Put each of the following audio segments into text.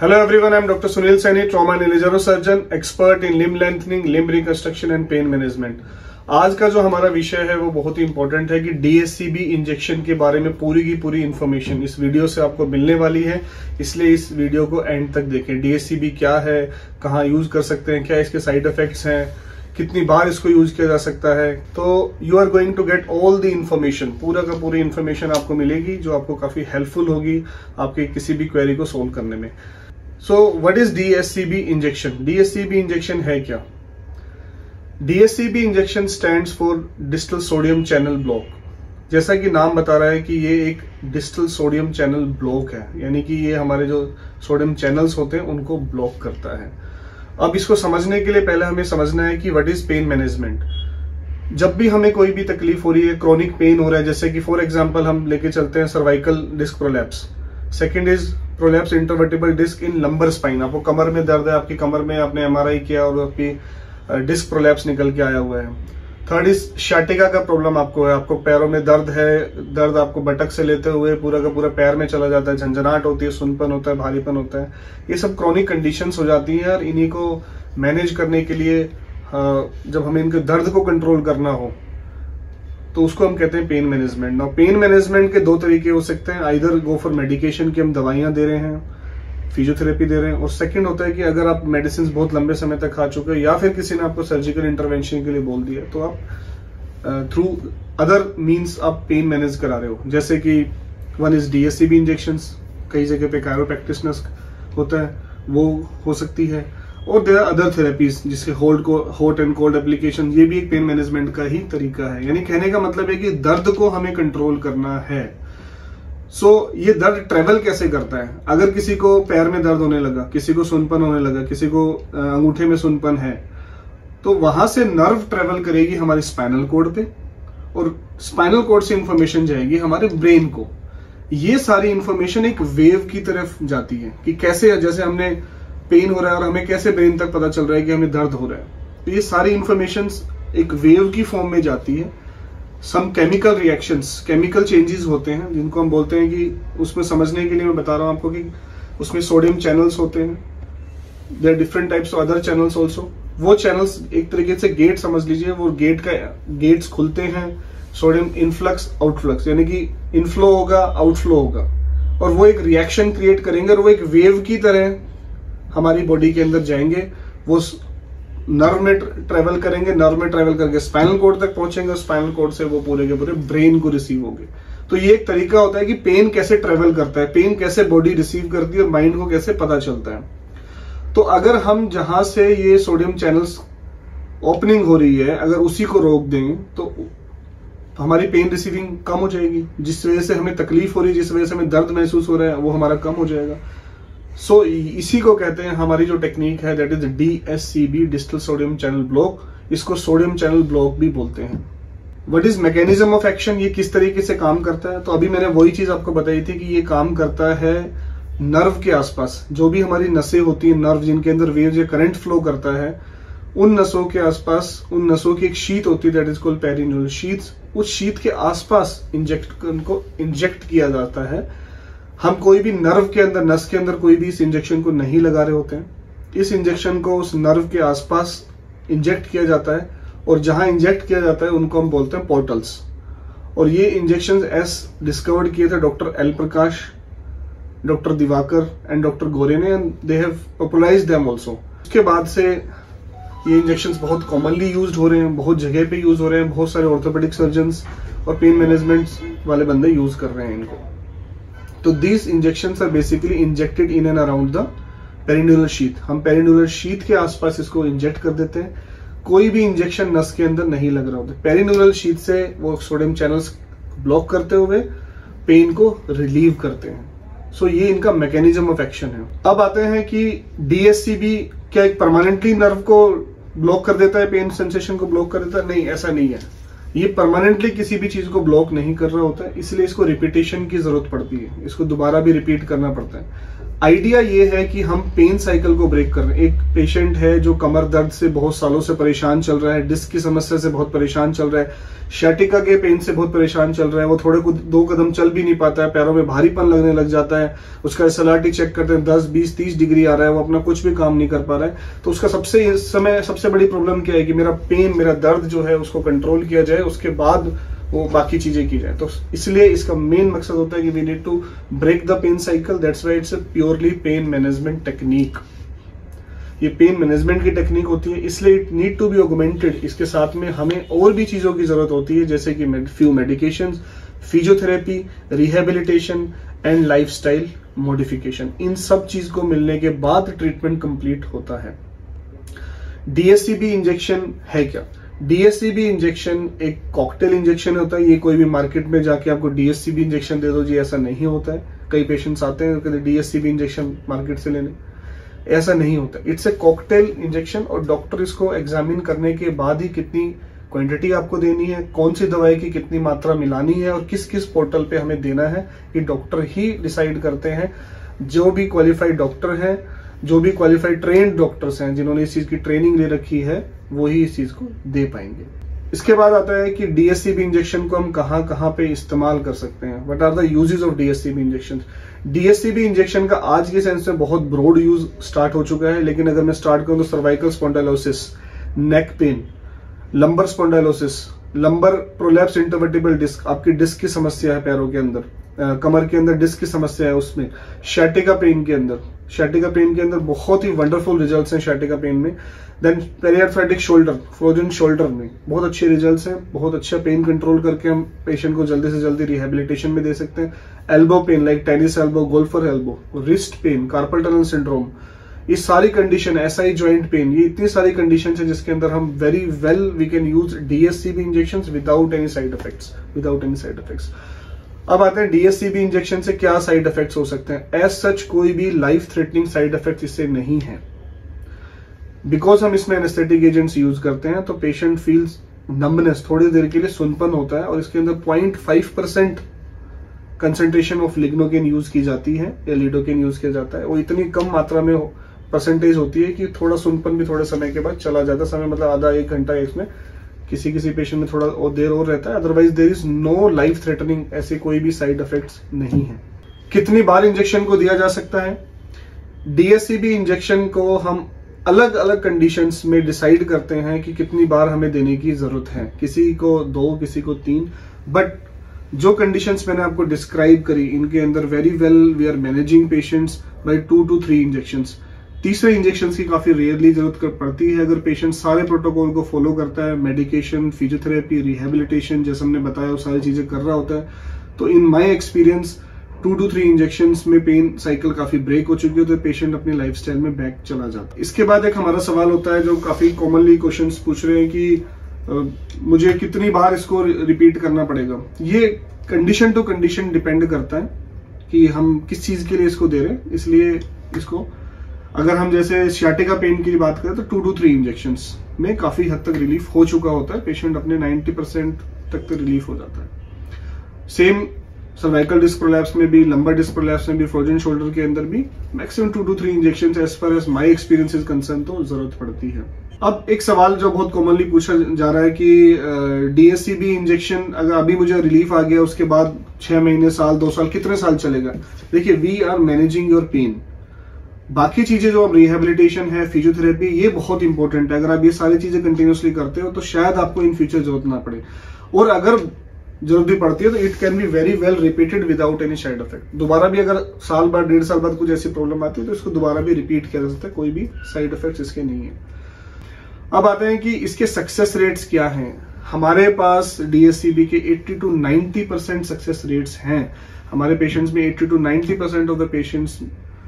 Hello everyone, I am Dr. Sunil Saini, trauma and neurosurgeon, expert in limb lengthening, limb reconstruction and pain management. आज का जो हमारा विषय है वो बहुत ही इंपॉर्टेंट है कि DSCB इंजेक्शन के बारे में पूरी की पूरी इंफॉर्मेशन इस वीडियो से आपको मिलने वाली है, इसलिए इस वीडियो को एंड तक देखें। DSCB क्या है, कहाँ यूज कर सकते हैं, क्या इसके साइड इफेक्ट्स हैं, कितनी बार इसको यूज किया जा सकता है। तो you are going to get all the information, पूरा का पूरी इंफॉर्मेशन आपको मिलेगी जो आपको काफी हेल्पफुल होगी आपके किसी भी क्वेरी को सोल्व करने में। So what is DSCB injection? DSCB injection है क्या? DSCB injection stands for distal sodium channel block. जैसा कि नाम बता रहा है कि ये एक डिस्टल सोडियम चैनल ब्लॉक है, यानी कि ये हमारे जो सोडियम चैनल्स होते हैं उनको ब्लॉक करता है। अब इसको समझने के लिए पहले हमें समझना है कि व्हाट इज पेन मैनेजमेंट। जब भी हमें कोई भी तकलीफ हो रही है, क्रोनिक पेन हो रहा है, जैसे कि फॉर एग्जांपल हम लेके चलते हैं cervical disc prolapse, second is prolapse intervertebral disc in lumbar spine. आपको कमर में दर्द है, आपकी कमर में आपने MRI किया और आपकी डिस्क प्रोलैप्स निकल के आया हुआ है। थर्ड इज शाटिका का प्रॉब्लम आपको है, आपको पैरों में दर्द है, दर्द आपको बटक से लेते हुए पूरा का पूरा पैर में चला जाता है, झंझनाहट होती है, सुनपन होता है, भारीपन होता है। ये सब क्रॉनिक कंडीशंस हो जाती हैं और इन्हीं को मैनेज करने के लिए जब हमें इनके दर्द को कंट्रोल करना हो तो उसको हम कहते हैं pain management. Now pain management के दो तरीके हो सकते हैं, आइदर गो फॉर मेडिकेशन की हम दवाइयां दे रहे हैं, फिजियोथेरेपी दे रहे हैं, और सेकंड होता है कि अगर आप मेडिसिन बहुत लंबे समय तक खा चुके हो या फिर किसी ने आपको सर्जिकल इंटरवेंशन के लिए बोल दिया तो आप थ्रू अदर मींस आप पेन मैनेज करा रहे हो। जैसे कि वन इज DSCB इंजेक्शंस, कई जगह पे कायरोप्रैक्टिशनर्स होता है वो हो सकती है, और देयर आर अदर थेरेपीज जिसके हॉट एंड कोल्ड एप्लीकेशन, ये भी एक पेन मैनेजमेंट का ही तरीका है। यानी कहने का मतलब है कि दर्द को हमें कंट्रोल करना है। ये दर्द ट्रेवल कैसे करता है? अगर किसी को पैर में दर्द होने लगा, किसी को सुनपन होने लगा, किसी को अंगूठे में सुनपन है, तो वहां से नर्व ट्रेवल करेगी हमारे स्पाइनल कॉर्ड पे, और स्पाइनल कॉर्ड से इंफॉर्मेशन जाएगी हमारे ब्रेन को। ये सारी इंफॉर्मेशन एक वेव की तरफ जाती है कि कैसे, जैसे हमने पेन हो रहा है और हमें कैसे ब्रेन तक पता चल रहा है कि हमें दर्द हो रहा है, तो ये सारी इंफॉर्मेशन एक वेव की फॉर्म में जाती है। Some chemical reactions, chemical changes होते हैं जिनको हम बोलते हैं कि उसमें समझने के लिए मैं बता रहा हूं आपको कि उसमें सोडियम चैनल्स होते हैं, there different types of other channels also. वो चैनल्स एक तरीके से गेट समझ लीजिए, वो गेट्स खुलते हैं, सोडियम इनफ्लक्स आउटफ्लक्स, यानी कि इनफ्लो होगा आउटफ्लो होगा, और वो एक रिएक्शन क्रिएट करेंगे और वो एक वेव की तरह हमारी बॉडी के अंदर जाएंगे, वो नर्व में ट्रेवल करेंगे, नर्व में ट्रेवल करके स्पाइनल कॉर्ड तक पहुंचेंगे, स्पाइनल कॉर्ड से वो पूरे के पूरे ब्रेन को रिसीव होंगे। तो ये एक तरीका होता है कि पेन कैसे ट्रेवल करता है, पेन कैसे बॉडी रिसीव करती है और माइंड को कैसे पता चलता है। तो अगर हम जहां से ये सोडियम चैनल्स ओपनिंग हो रही है, अगर उसी को रोक दें तो हमारी पेन रिसीविंग कम हो जाएगी, जिस वजह से हमें तकलीफ हो रही है, जिस वजह से हमें दर्द महसूस हो रहा है, वो हमारा कम हो जाएगा। इसी को कहते हैं, हमारी जो टेक्निक है that is DSCB, distal sodium channel block. इसको सोडियम चैनल ब्लॉक भी बोलते हैं। What is mechanism of action, ये किस तरीके से काम करता है? तो अभी मैंने वही चीज आपको बताई थी कि ये काम करता है नर्व के आसपास, जो भी हमारी नसें होती है, नर्व जिनके अंदर वेव या करंट फ्लो करता है, उन नसों के आसपास, उन नसों की एक शीथ होती है that is called perineural sheath. उस शीथ के आसपास इंजेक्ट किया जाता है। हम कोई भी नर्व के अंदर, नस के अंदर कोई भी इस इंजेक्शन को नहीं लगा रहे होते हैं। इस इंजेक्शन को उस नर्व के आसपास इंजेक्ट किया जाता है, और जहां इंजेक्ट किया जाता है उनको हम बोलते हैं पोर्टल्स। और ये इंजेक्शन डिस्कवर्ड किए थे doctor L Prakash, doctor Diwakar and doctor गोरे ने, and they have popularised them also. उसके बाद से ये इंजेक्शंस बहुत कॉमनली यूज्ड हो रहे हैं, बहुत जगह पे यूज हो रहे हैं, बहुत सारे ऑर्थोपेडिक सर्जन्स और पेन मैनेजमेंट वाले बंदे यूज कर रहे हैं इनको। तो these injections are basically injected in and around the perineural sheath. हम पेरिन्यूरल शीथ के आसपास इसको इंजेक्ट कर देते हैं। कोई भी इंजेक्शन नस के अंदर नहीं लग रहा होता। पेरिन्यूरल शीथ से वो सोडियम चैनल्स ब्लॉक करते हुए पेन को रिलीव करते हैं। ये इनका मैकेनिज्म ऑफ एक्शन है। अब आते हैं कि DSCB क्या एक परमानेंटली नर्व को ब्लॉक कर देता है, पेन सेंसेशन को ब्लॉक कर देता है? नहीं, ऐसा नहीं है। ये परमानेंटली किसी भी चीज को ब्लॉक नहीं कर रहा होता है, इसलिए इसको रिपीटेशन की जरूरत पड़ती है, इसको दोबारा भी रिपीट करना पड़ता है। आइडिया ये है कि हम पेन साइकिल को ब्रेक कर रहे हैं। एक पेशेंट है जो कमर दर्द से बहुत सालों से परेशान चल रहा है, डिस्क की समस्या से बहुत परेशान चल रहा है, शैटिका के पेन से बहुत परेशान चल रहा है, वो थोड़े को 2 कदम चल भी नहीं पाता है, पैरों में भारीपन लगने लग जाता है, उसका SLRT चेक करते हैं 10, 20, 30 डिग्री आ रहा है, वो अपना कुछ भी काम नहीं कर पा रहा है। तो उसका सबसे बड़ी प्रॉब्लम क्या है कि मेरा पेन, मेरा दर्द जो है उसको कंट्रोल किया जाए, उसके बाद वो बाकी चीजें की जाए। तो इसलिए इसका मेन मकसद होता है कि we need to break the pain cycle. That's why it's a purely pain management technique. ये पेन मैनेजमेंट की टेक्निक होती है, इसलिए it need to be augmented. इसके साथ में हमें और भी चीजों की जरूरत होती है, जैसे कि few medications, physiotherapy, rehabilitation and lifestyle modification. इन सब चीज को मिलने के बाद ट्रीटमेंट कंप्लीट होता है। DSCB इंजेक्शन है क्या? DSCB इंजेक्शन एक कॉकटेल इंजेक्शन होता है। ये कोई भी मार्केट में जाके आपको DSCB इंजेक्शन दे दो जी, ऐसा नहीं होता है। कई पेशेंट्स आते हैं कहते DSCB इंजेक्शन मार्केट से लेने, ऐसा नहीं होता। इट्स ए कॉकटेल इंजेक्शन और डॉक्टर इसको एग्जामिन करने के बाद ही कितनी क्वांटिटी आपको देनी है, कौन सी दवाई की कितनी मात्रा मिलानी है और किस किस पोर्टल पे हमें देना है, ये डॉक्टर ही डिसाइड करते हैं। जो भी क्वालिफाइड डॉक्टर हैं, जो भी क्वालिफाइड ट्रेन्ड डॉक्टर्स हैं, जिन्होंने इस चीज की ट्रेनिंग ले रखी है, वो ही इस चीज को दे पाएंगे। इसके बाद आता है कि DSCB इंजेक्शन को हम कहां कहां पे इस्तेमाल कर सकते हैं। What are the uses of DSCB injection? DSCB injection का आज के सेंस में बहुत ब्रॉड यूज स्टार्ट हो चुका है, लेकिन अगर मैं स्टार्ट करूं तो cervical spondylosis, neck pain, lumbar spondylosis, lumbar prolapse intervertebral disc, आपकी डिस्क की समस्या है पैरों के अंदर, कमर के अंदर डिस्क की समस्या है, उसमें शैटिका पेन के अंदर बहुत ही वंडरफुल रिजल्ट्स हैं शैटिका पेन में। देन पेरियार्थराइटिक शोल्डर, फ्रोजन शोल्डर में बहुत अच्छे रिजल्ट्स हैं, बहुत अच्छा पेन कंट्रोल करके हम पेशेंट को जल्दी से जल्दी रिहेबिलिटेशन में दे सकते हैं। Elbow pain like tennis elbow, golfer elbow, wrist pain, carpal tunnel syndrome, ये सारी कंडीशन, SI जॉइंट पेन, ये इतनी सारी कंडीशन है जिसके अंदर हम very well we can use DSCB injections without any side effects. अब आते हैं DSCB इंजेक्शन से क्या साइड इफेक्ट्स हो सकते हैं। एज सच कोई भी लाइफ थ्रेटनिंग साइड इफेक्ट इससे नहीं है। बिकॉज हम इसमें एनेस्थेटिक एजेंट्स यूज करते हैं तो पेशेंट फील्स नंबनेस, थोड़ी देर के लिए सुनपन होता है, और इसके अंदर 0.5% कंसेंट्रेशन ऑफ लिग्नोकेन यूज की जाती है या लिडोकेन यूज किया जाता है। वो इतनी कम मात्रा में परसेंटेज होती है कि थोड़ा सुनपन भी थोड़े समय के बाद चला जाता है। समय मतलब आधा 1 घंटा इसमें किसी पेशेंट में थोड़ा और देर और रहता है, otherwise there is no life threatening, ऐसे कोई भी साइड इफेक्ट्स नहीं है। कितनी बार इंजेक्शन को दिया जा सकता है? DSCB इंजेक्शन को हम अलग अलग कंडीशंस में डिसाइड करते हैं कि कितनी बार हमें देने की जरूरत है। किसी को 2, किसी को 3, बट जो कंडीशंस मैंने आपको डिस्क्राइब करी, इनके अंदर very well we are managing patients by 2 to 3 injections. तीसरे इंजेक्शन की काफी रेयरली जरूरत पड़ती है अगर पेशेंट सारे प्रोटोकॉल को फॉलो करता है, मेडिकेशन, फिजियोथेरेपी, रिहेबिलिटेशन, जैसे हमने बताया वो सारी चीजें कर रहा होता है। तो in my experience 2 to 3 injections में पेन साइकिल काफी ब्रेक हो चुकी है, तो पेशेंट अपनी लाइफस्टाइल में बैक चला जाता है। इसके बाद एक हमारा सवाल होता है जो काफी कॉमनली क्वेश्चंस पूछ रहे हैं कि मुझे कितनी बार इसको रिपीट करना पड़ेगा। ये कंडीशन टू कंडीशन डिपेंड करता है कि हम किस चीज के लिए इसको दे रहे हैं। इसलिए इसको अगर हम जैसे सियाटिका पेन की बात करें तो 2 to 3 इंजेक्शंस में काफी हद तक रिलीफ हो चुका होता है, पेशेंट अपने 90% तक रिलीफ हो जाता है। सेम सर्वाइकल डिस्क प्रोलैप्स में भी, लंबर डिस्क प्रोलैप्स में भी, फ्रोजन शोल्डर के अंदर भी maximum 2 to 3 injections as far as my experience is concern तो जरूरत पड़ती है। अब एक सवाल जो बहुत कॉमनली पूछा जा रहा है कि DSCB इंजेक्शन अगर अभी मुझे रिलीफ आ गया, उसके बाद 6 महीने, साल, 2 साल, कितने साल चलेगा? देखिए, we are managing your pain. बाकी चीजें जो अब रिहेबिलिटेशन है, फिजियोथेरेपी, ये बहुत इंपॉर्टेंट है। अगर आप ये सारी चीजें कंटिन्यूसली करते हो तो शायद आपको इन फ्यूचर जरूरत ना पड़े, और अगर जरूरत भी पड़ती है तो it can be very well repeated without any side effect. दोबारा भी अगर साल बाद, 1.5 साल बाद कुछ ऐसी प्रॉब्लम आती है तो इसको दोबारा भी रिपीट किया जा सकता है, कोई भी साइड इफेक्ट इसके नहीं है। अब आते हैं कि इसके सक्सेस रेट्स क्या हैं। हमारे पास DSCB के 80 to 90% सक्सेस रेट्स हैं। हमारे पेशेंट्स में 80 to 90% ऑफ द पेशेंट्स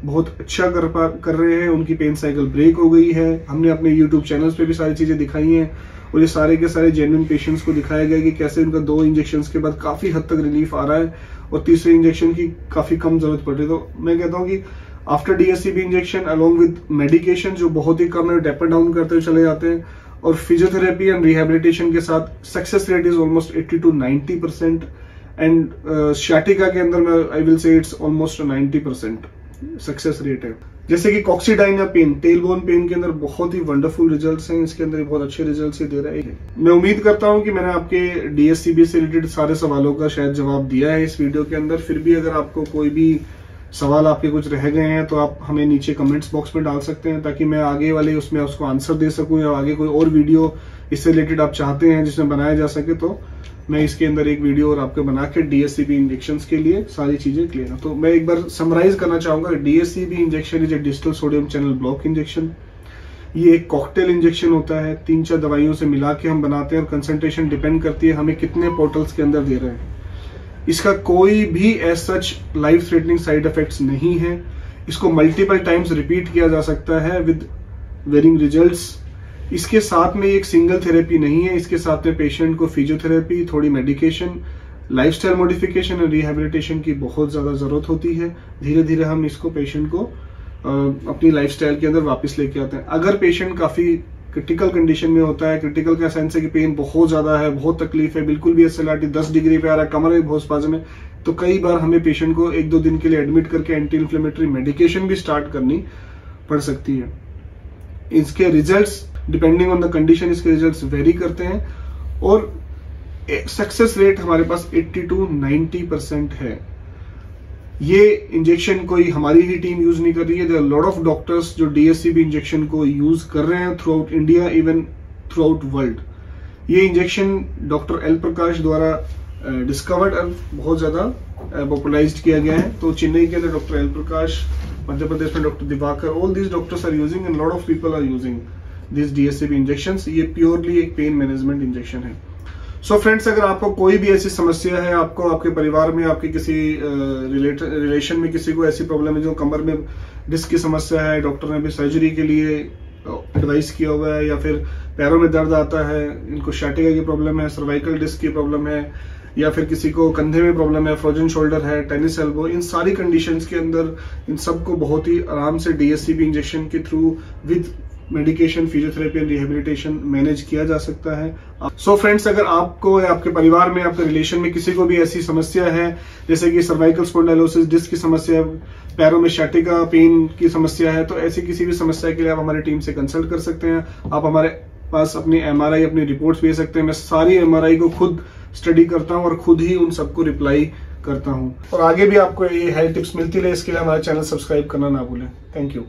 बहुत अच्छा कर रहे हैं, उनकी पेन साइकिल ब्रेक हो गई है। हमने अपने YouTube चैनल्स पे भी सारी चीजें दिखाई हैं, और ये सारे के सारे जेन्युइन पेशेंट्स को दिखाया गया कि कैसे उनका 2 इंजेक्शन के बाद काफी हद तक रिलीफ आ रहा है, और तीसरे इंजेक्शन की काफी कम जरूरत पड़ रही है। तो मैं कहता हूँ कि after DSCB injection along with medication जो बहुत ही कम है, टेपर डाउन करते हुए चले जाते हैं, और फिजियोथेरेपी एंड रिहेबिलिटेशन के साथ success rate is almost 80 to 90%, and sciatica के अंदर मैं I will say it's almost 90%। Success rate है। जैसे कि कॉक्सीडाइन या पेन, टेलबोन पेन के अंदर बहुत ही वंडरफुल रिजल्ट्स हैं, इसके अंदर बहुत अच्छे रिजल्ट्स दे रहे हैं। मैं उम्मीद करता हूं कि मैंने आपके DSCB से रिलेटेड सारे सवालों का शायद जवाब दिया है इस वीडियो के अंदर। फिर भी अगर आपको कोई भी सवाल आपके कुछ रह गए हैं तो आप हमें नीचे कमेंट्स बॉक्स में डाल सकते हैं, ताकि मैं आगे वाले उसमें उसको आंसर दे सकूं, या आगे कोई और वीडियो इससे रिलेटेड आप चाहते हैं जिसमें बनाया जा सके तो मैं इसके अंदर एक वीडियो और आपको बना के DSCB इंजेक्शंस के लिए सारी चीजें क्लियर है। तो मैं एक बार समराइज करना चाहूंगा, DSCB injection is a digital sodium channel block injection. ये एक कॉकटेल इंजेक्शन होता है, 3-4 दवाइयों से मिला के हम बनाते हैं और कंसंट्रेशन डिपेंड करती है हमें कितने पोर्टल्स के अंदर दे रहे हैं। इसका कोई भी as such life threatening side effects नहीं है। इसको मल्टीपल टाइम्स रिपीट किया जा सकता है विद वेरिंग रिजल्ट्स। इसके साथ में एक सिंगल थेरेपी नहीं है, इसके साथ में पेशेंट को फिजियोथेरेपी, थोड़ी मेडिकेशन, लाइफस्टाइल मॉडिफिकेशन और रिहैबिलिटेशन की बहुत ज्यादा जरूरत होती है। धीरे धीरे हम इसको पेशेंट को अपनी लाइफस्टाइल के अंदर वापस लेके आते हैं। अगर पेशेंट काफी क्रिटिकल कंडीशन में होता है, क्रिटिकल का सेंस है कि पेन बहुत ज्यादा है, बहुत तकलीफ है, बिल्कुल भी SLRT 10 डिग्री पे आ रहा है, कमर में बहुत स्पाज्म है, तो कई बार हमें पेशेंट को 1-2 दिन के लिए एडमिट करके एंटी इन्फ्लेमेटरी मेडिकेशन भी स्टार्ट करनी पड़ सकती है। इसके results depending on the condition इसके रिजल्ट्स वेरी करते हैं और सक्सेस रेट हमारे पास 80 to 90% है। ये इंजेक्शन कोई हमारी ही टीम यूज नहीं कर रही है, there are lot of doctors जो DSCB इंजेक्शन को यूज कर रहे हैं throughout India, even throughout world. ये इंजेक्शन डॉक्टर एल प्रकाश द्वारा डिस्कवर्ड और बहुत ज्यादा पॉपुलराइज्ड किया गया है। तो चेन्नई के अंदर डॉक्टर एल प्रकाश, मध्य प्रदेश में doctor Diwakar, all these doctors are using and lot of people are using this DSCB injections. ये प्योरली एक पेन मैनेजमेंट इंजेक्शन है। सो फ्रेंड्स, अगर आपको कोई भी ऐसी समस्या है, आपको आपके परिवार में, आपके किसी रिलेशन में किसी को ऐसी प्रॉब्लम है जो कमर में डिस्क की समस्या है, डॉक्टर ने भी सर्जरी के लिए एडवाइस किया हुआ है, या फिर पैरों में दर्द आता है, इनको शाटिका की प्रॉब्लम है, सर्वाइकल डिस्क की प्रॉब्लम है, या फिर किसी को कंधे में प्रॉब्लम है, फ्रोजन शोल्डर है, टेनिस एल्बो, इन सारी कंडीशंस के अंदर इन सबको बहुत ही आराम से DSCB इंजेक्शन के through with medication, physiotherapy and rehabilitation manage किया जा सकता है। सो फ्रेंड्स, अगर आपको या आपके परिवार में, आपके रिलेशन में किसी को भी ऐसी समस्या है जैसे कि सर्वाइकल स्पॉन्डिलोसिस, डिस्क की समस्या, पैरों में शाटिका पेन की समस्या है, तो ऐसी किसी भी समस्या के लिए आप हमारी टीम से कंसल्ट कर सकते हैं। आप हमारे पास अपनी MRI, अपनी रिपोर्ट्स भेज सकते हैं। मैं सारी MRI को खुद स्टडी करता हूँ और खुद ही उन सबको रिप्लाई करता हूँ। और आगे भी आपको ये हेल्थ टिप्स मिलती रहे, इसके लिए हमारा चैनल सब्सक्राइब करना ना भूलें। Thank you.